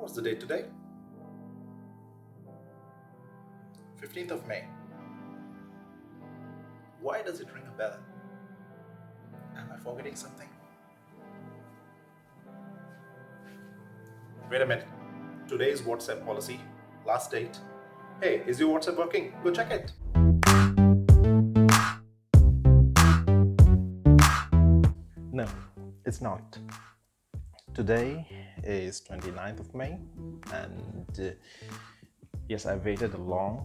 What's the date today? 15th of May. Why does it ring a bell? Am I forgetting something? Wait a minute. Today's WhatsApp policy, last date. Hey, is your WhatsApp working? Go check it. No, it's not. Today is 29th of May and yes, I waited for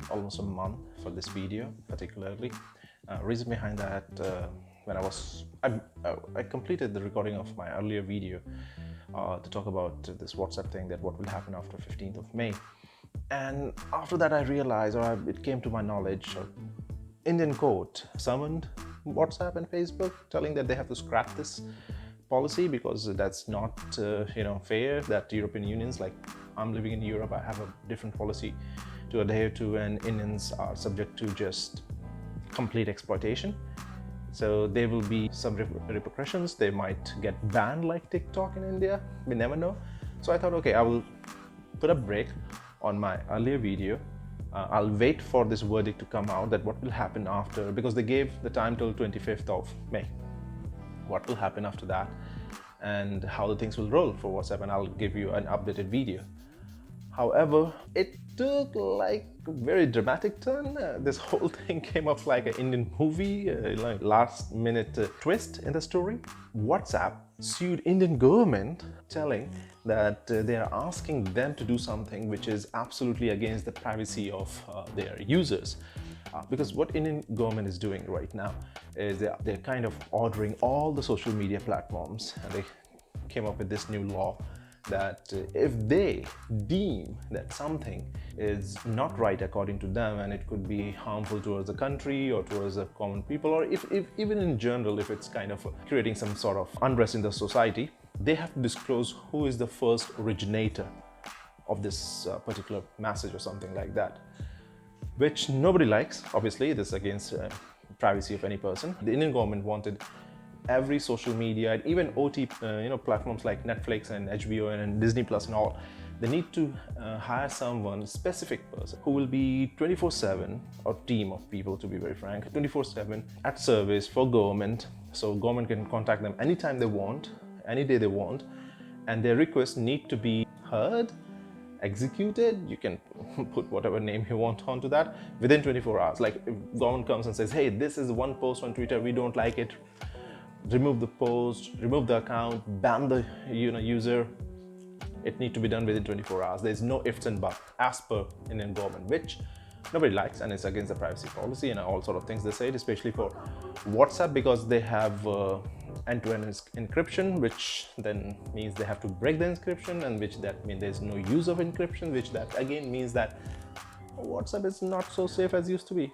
almost a month for this video particularly. Reason behind that, when I completed the recording of my earlier video to talk about this WhatsApp thing, that what will happen after 15th of May. And after that I realized, it came to my knowledge, Indian court summoned WhatsApp and Facebook telling that they have to scrap this policy because that's not fair, that European Unions, like I'm living in Europe, I have a different policy to adhere to, and Indians are subject to just complete exploitation. So there will be some repercussions. They might get banned like TikTok in India, we never know. So I thought, okay, I will put a break on my earlier video. I'll wait for this verdict to come out, that what will happen after, because they gave the time till 25th of May. What will happen after that and how the things will roll for WhatsApp, and I'll give you an updated video. However, it took like a very dramatic turn. This whole thing came up like an Indian movie, like last minute twist in the story. WhatsApp sued Indian government telling that they are asking them to do something which is absolutely against the privacy of their users. Because what Indian government is doing right now is they're kind of ordering all the social media platforms, and they came up with this new law that if they deem that something is not right according to them, and it could be harmful towards the country or towards the common people, or if even in general, if it's kind of creating some sort of unrest in the society, they have to disclose who is the first originator of this particular message or something like that, which nobody likes. Obviously, this is against privacy of any person. The Indian government wanted every social media and even OT platforms like Netflix and HBO and Disney Plus and all, they need to hire someone, specific person, who will be 24/7, or team of people to be very frank, 24/7 at service for government. So government can contact them anytime they want, any day they want, and their requests need to be heard, executed. You can put whatever name you want onto that within 24 hours. Like if government comes and says, hey, this is one post on Twitter, we don't like it, remove the post, remove the account, ban the user, it needs to be done within 24 hours. There's no ifs and buts as per Indian government, which nobody likes, and it's against the privacy policy and all sort of things they say, especially for WhatsApp, because they have end-to-end encryption, which then means they have to break the encryption, and which that means there's no use of encryption, which that again means that WhatsApp is not so safe as used to be.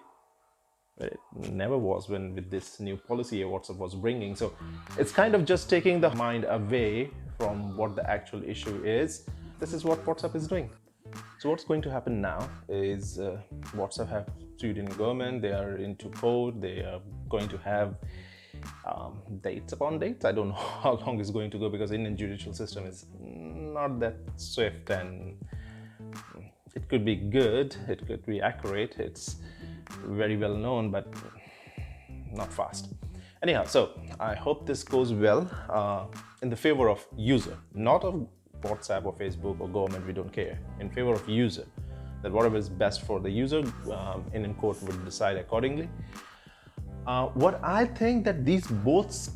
It never was when with this new policy WhatsApp was bringing. So it's kind of just taking the mind away from what the actual issue is. This is what WhatsApp is doing. So what's going to happen now is WhatsApp have sued in government. They are into court. They are going to have dates upon dates. I don't know how long it's going to go, because Indian judicial system is not that swift, and it could be good, it could be accurate, it's very well known, but not fast. Anyhow, so I hope this goes well in the favor of user, not of WhatsApp or Facebook or government, we don't care. In favor of user, that whatever is best for the user, Indian court will decide accordingly. What I think that these both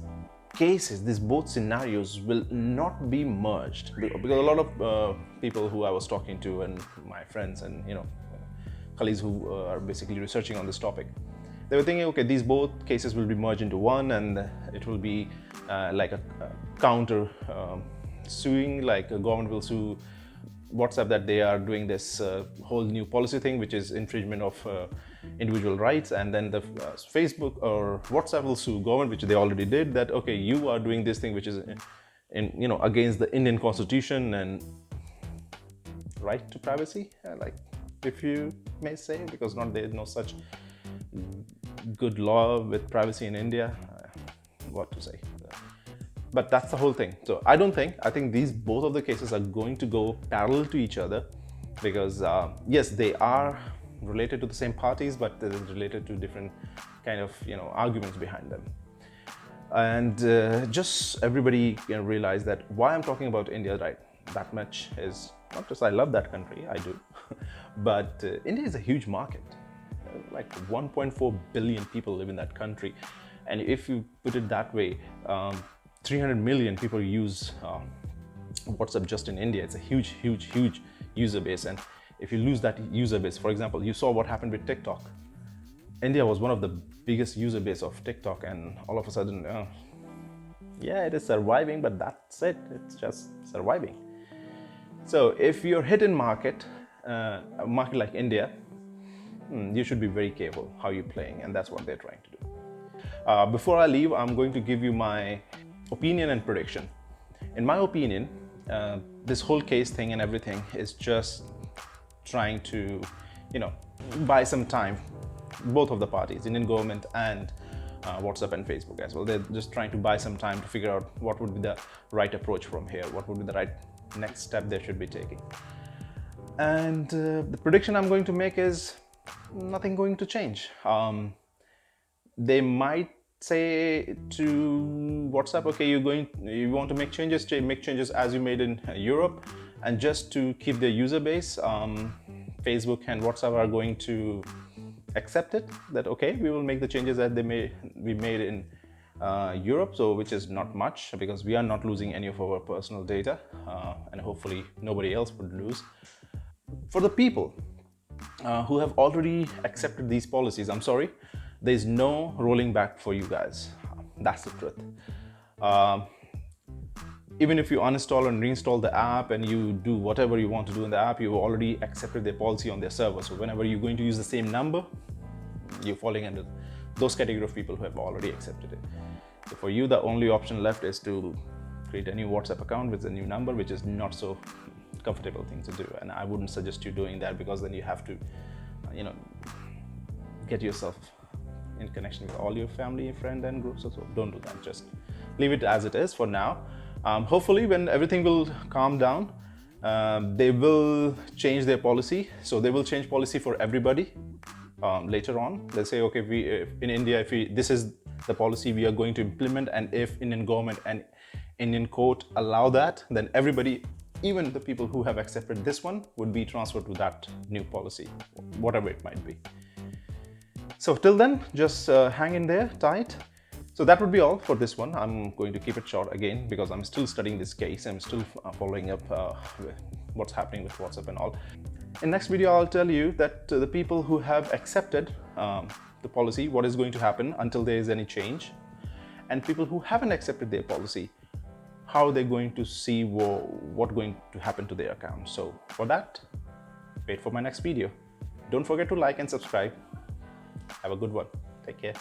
cases, these both scenarios will not be merged, because a lot of people who I was talking to, and my friends and colleagues who are basically researching on this topic, they were thinking, okay, these both cases will be merged into one, and it will be like a counter suing, like a government will sue WhatsApp that they are doing this whole new policy thing, which is infringement of individual rights, and then the Facebook or WhatsApp will sue government, which they already did, that okay, you are doing this thing which is against the Indian constitution and right to privacy, like if you may say, because there's no such good law with privacy in India. What to say? But that's the whole thing. So I think these both of the cases are going to go parallel to each other, because yes, they are related to the same parties, but they're related to different kind of arguments behind them. And just everybody realize that why I'm talking about India right that much is not just I love that country, I do, but India is a huge market. Like 1.4 billion people live in that country, and if you put it that way, 300 million people use WhatsApp just in India. It's a huge user base, and if you lose that user base, for example, you saw what happened with TikTok. India was one of the biggest user base of TikTok, and all of a sudden, yeah, it is surviving, but that's it. It's just surviving. So if you're hit in market, a market like India, you should be very careful how you're playing, and that's what they're trying to do. Before I leave, I'm going to give you my opinion and prediction. In my opinion, this whole case thing and everything is just trying to, buy some time. Both of the parties, Indian government and WhatsApp and Facebook as well. They're just trying to buy some time to figure out what would be the right approach from here, what would be the right next step they should be taking. And the prediction I'm going to make is nothing going to change. They might say to WhatsApp, okay, you want to make changes as you made in Europe, and just to keep their user base, Facebook and WhatsApp are going to accept it, that okay, we will make the changes that we made in Europe, so which is not much, because we are not losing any of our personal data, and hopefully nobody else would lose. For the people who have already accepted these policies, I'm sorry, there's no rolling back for you guys. That's the truth. Even if you uninstall and reinstall the app and you do whatever you want to do in the app, you've already accepted their policy on their server. So whenever you're going to use the same number, you're falling under those category of people who have already accepted it. So for you, the only option left is to create a new WhatsApp account with a new number, which is not so comfortable thing to do. And I wouldn't suggest you doing that, because then you have to, get yourself in connection with all your family, friend and groups. So don't do that. Just leave it as it is for now. Hopefully when everything will calm down, they will change their policy. So they will change policy for everybody later on. They'll say, okay, in India, this is the policy we are going to implement, and if Indian government and Indian court allow that, then everybody, even the people who have accepted this one, would be transferred to that new policy, whatever it might be. So till then, just hang in there tight. So that would be all for this one. I'm going to keep it short again, because I'm still studying this case. I'm still following up with what's happening with WhatsApp and all. In next video, I'll tell you that the people who have accepted the policy, what is going to happen until there is any change, and people who haven't accepted their policy, how they're going to see what's going to happen to their account. So for that, wait for my next video. Don't forget to like and subscribe. Have a good one. Take care.